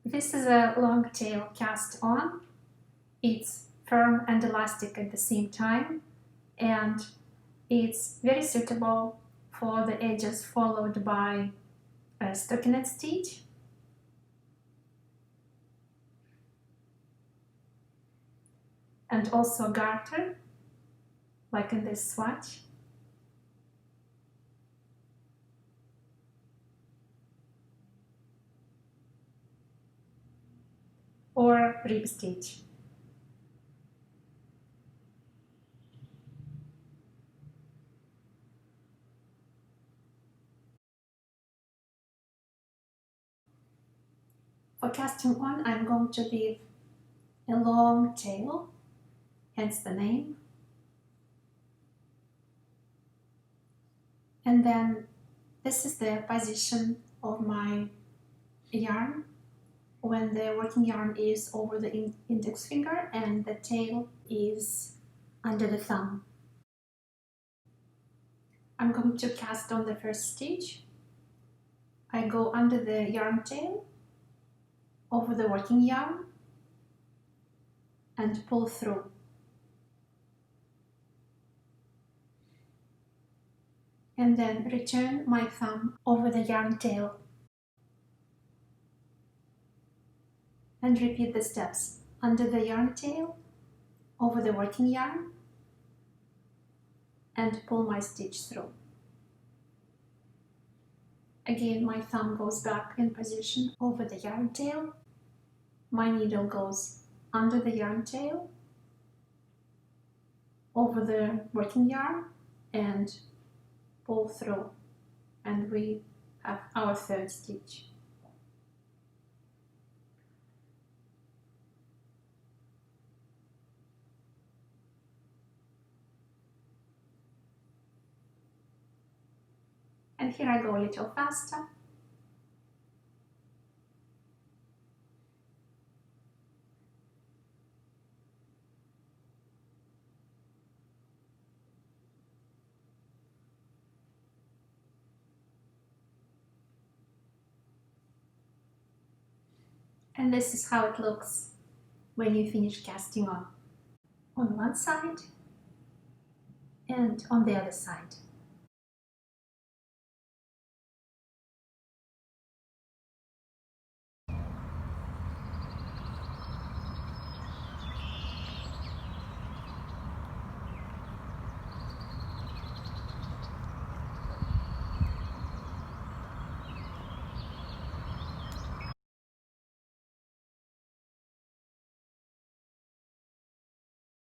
This is a long tail cast on. It's firm and elastic at the same time, and it's very suitable for the edges followed by a stockinette stitch. And also a garter, like in this swatch. Or rib stitch. For casting on, I'm going to leave a long tail, hence the name. And then this is the position of my yarn when the working yarn is over the index finger and the tail is under the thumb. I'm going to cast on the first stitch. I go under the yarn tail, over the working yarn, and pull through. And then return my thumb over the yarn tail. And repeat the steps under the yarn tail, over the working yarn, and pull my stitch through. Again, my thumb goes back in position over the yarn tail. My needle goes under the yarn tail, over the working yarn, and pull through. And we have our third stitch. And here I go a little faster. And this is how it looks when you finish casting on one side and on the other side.